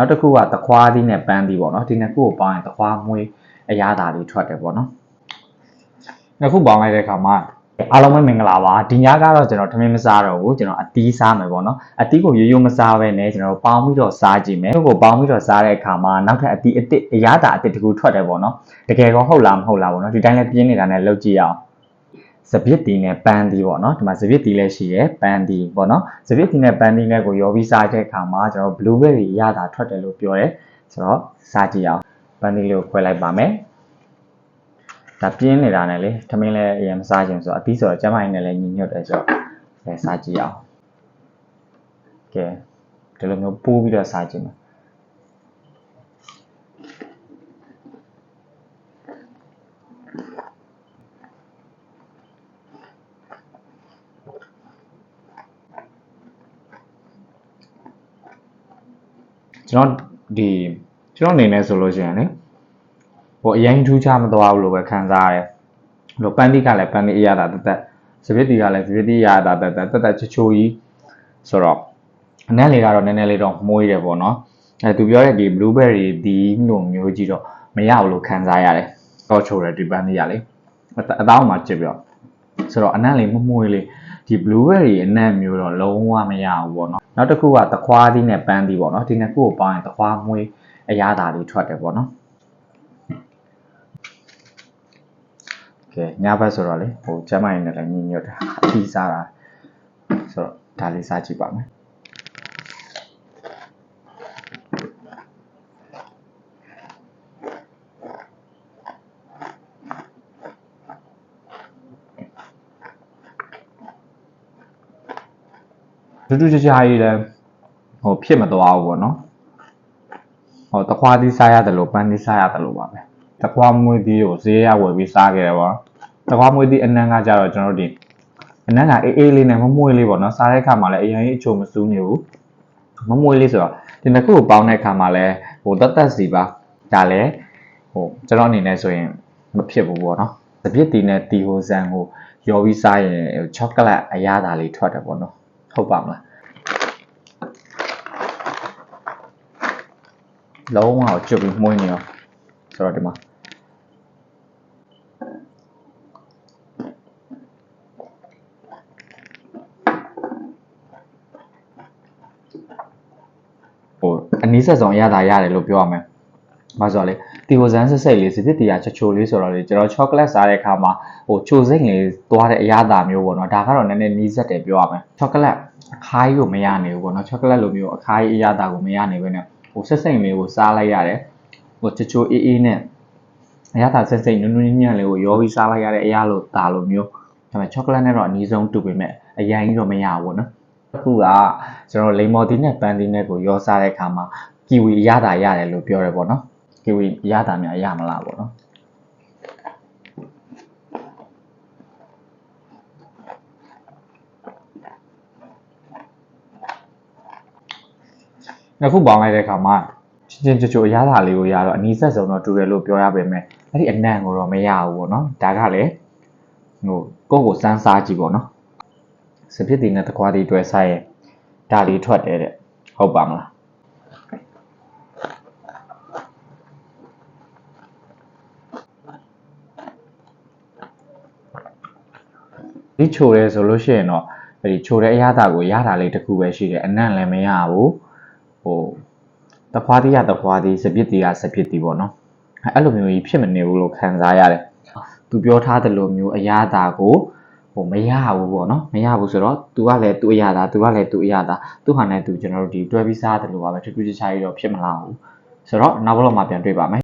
နောက်တစ်ခုကတခွားသီးနဲ့ပန်းသီးပေါ့နော်ဒီနှစ်ခုကိုပေါင်းရင်တခွားမွေးအရသာလေးထွက်တယ်ပေါ့နော်နှစ်ခုပေါင်းလိုက်တဲ့အခါမှာအားလုံးပဲမင်္ဂလာပါဒီညကတော့ကျွန်တော်ထမင်းမစားတော့ဘူးကျွန်တော်အသီးစားမယ်ပေါ့နော်အသီးကိုရိုးရိုးမစားဘဲနဲ့ကျွန်တော်ပေါင်းပြီးတော့စားကြည့်မယ်ကိုပေါင်းပြီးတော့စားတဲ့အခါမှာနောက်ထပ်အသီးအရသာအသစ်တစ်ခုထွက်တယ်ပေါ့နော်တကယ်ကောဟုတ်လားမဟုတ်လားပေါ့နော်ဒီတိုင်းလည်းပြင်းနေတာနဲ့လုပ်ကြည့်အောင်စပစ်တီနဲ့ပန်းသီးပေါ့နော်ဒီမှာစပစ်တီလည်းရှိရယ်ပန်းသီးပေါ့နော်စပစ်တီနဲ့ပန်းသီးနဲ့ကိုရောပြီးစားတဲ့အခါမှာကျွန်တော် blueberry ရတာထွက်တယ်လို့ပြောတယ်ဆိုတော့စားကြည့်အောင်ပန်းသီးလေးကိုခွဲလိုက်ပါမယ်ဒါပြင်းနေတာနဲ့လေထမင်းလည်းအရင်မစားချင်ဆိုတော့အသီးဆိုတော့ကျမကြီးနဲ့လည်းညီညွတ်တယ်ဆိုတော့လည်းစားကြည့်အောင်ကဲဒီလိုမျိုးပိုးပြီးတော့စားကြည့်မယ်ကျွန်တော်အနေနဲ့ဆိုလို့ရှိရင်လေဟိုအရင်ထူးခြားမသွားဘူးလို့ပဲခံစားရတယ်ဟိုပန်းသီးကလည်းပန်းသီးအရသာတက်စပစ်တီကလည်းစပစ်တီအရသာတက်ချိုကြီးဆိုတော့အနက်လေးကတော့နည်းနည်းလေးတော့မှုေးတယ်ပေါ့နော်သူပြောတဲ့ဒီ blueberry ဒီလိုမျိုးကြီးတော့မရဘူးလို့ခံစားရတယ်တော့ချိုတယ်ဒီပန်းသီးကလေအသားမှချစ်ပြောဆိုတော့အနက်လေးမှုေးလေးဒီ blueberry အနက်မျိုးတော့လုံးဝမရဘူးပေါ့နော်နောက်တစ်ခုကတခွားသီးနဲ့ပန်းသီးပေါ့နော်ဒီနှစ်ခုကိုပေါင်းရင်တခွားမွေးအရသာလေးထွက်တယ်ပေါ့နော်ကဲညဘက်ဆိုတော့လေဟိုကျမကြီးနဲ့လည်းညီညွတ်တာအသီးစားတာဆိုတော့ဒါလေးစားကြည့်ပါမယ်တူကြကြကြီးလည်းဟိုဖြစ်မသွားဘူးပေါ့နော်ဟိုတခွားသီးစားရတယ်လို့ပန်းသီးစားရတယ်လို့ပါပဲတခွားမွေးသီးကိုဈေးရဝယ်ပြီးစားခဲ့တယ်ပေါ့တခွားမွေးသီးအနံ့ကကြတော့ကျွန်တော်တို့ဒီအနံ့ကအေးလေးနဲ့မမွေးလေးပေါ့နော်စားတဲ့အခါမှာလည်းအရင်အချိုမစူးနေဘူးမမွေးလေးဆိုတော့ဒီနှစ်ခုကိုပေါင်းတဲ့အခါမှာလည်းဟိုတက်စီပါဒါလည်းဟိုကျွန်တော်အနေနဲ့ဆိုရင်မဖြစ်ဘူးပေါ့နော်စပစ်တီနဲ့တီဟိုဆန်ကိုရောပြီးစားရင်ချောကလက်အရသာလေးထွက်တယ်ပေါ့နော်ဟုတ်ပါမလားလုံးဝကျွတ်ပြီးမှုေးနေရောဆိုတော့ဒီမှာဟိုအနည်းဆက်ဆုံးအရသာရတယ်လို့ပြောရမယ်။ဘာဆိုတော့လေတီဟိုဆန်စစ်လေးစစ်တီကချိုလေးဆိုတော့လေကျွန်တော်ချောကလက်စားတဲ့အခါမှာဟိုချိုစိတ်လေးသွားတဲ့အရသာမျိုးပေါ့နော်ဒါကတော့နည်းနည်းနီးစက်တယ်ပြောရမယ်။ချောကလက်အခါကြီးကိုမရနိုင်ဘူးပေါ့နော်ချောကလက်လိုမျိုးအခါကြီးအရသာကိုမရနိုင်ဘဲနဲ့ဟိုစစ်လေးကိုစားလိုက်ရတယ်ဟိုချိုအေးနဲ့အရသာစစ်နူးညံ့လေးကိုရောပြီးစားလိုက်ရတဲ့အရာလို့ဒါလိုမျိုးဒါပေမဲ့ချောကလက်နဲ့တော့အနည်းဆုံးတူပေမဲ့အရင်ကြီးတော့မရဘူးပေါ့နော်အခုကကျွန်တော်လိမ္မော်သီးနဲ့ပန်းသီးနဲ့ကိုရောစားတဲ့အခါမှာကီဝီရတာရတယ်လို့ပြောတယ်ပေါ့နော်ကီဝီရတာများရမလားပေါ့နော်အခုပေါင်းလိုက်တဲ့အခါမှာချင်းချိုအရသာလေးကိုရတော့အနီးဆက်ဆုံးတော့တူတယ်လို့ပြောရပေမဲ့အဲ့ဒီအနံ့ကိုတော့မရဘူးပေါ့နော်ဒါကလည်းဟိုကိုစမ်းစားကြည့်ပေါ့နော်စပစ်တီနဲ့တခွားတီတွဲစားရင်ဒါလေးထွက်တယ်တဲ့ဟုတ်ပါမလားဒီချိုရဲဆိုလို့ရှိရင်တော့ဒီချိုတဲ့အရသာကိုရတာလေးတစ်ခုပဲရှိတယ်အနံ့လည်းမရဘူးဟိုတခွားတီးစပစ်တီကစပစ်တီပေါ့နော်အဲ့လိုမျိုးကြီးဖြစ်မနေဘူးလို့ခံစားရတယ်သူပြောထားတယ်လို့မျိုးအရသာကိုဟိုမရဘူးပေါ့နော်မရဘူးဆိုတော့ तू ကလည်း तू အရသာ तू ကလည်း तू အရသာသူ့ဟာနဲ့ तू ကျွန်တော်တို့ဒီတွဲပြီးစားတယ်လို့ပါပဲထူးထူးခြားခြားကြီးတော့ဖြစ်မလာဘူးဆိုတော့နောက်ဘက်မှာပြန်တွေ့ပါမယ်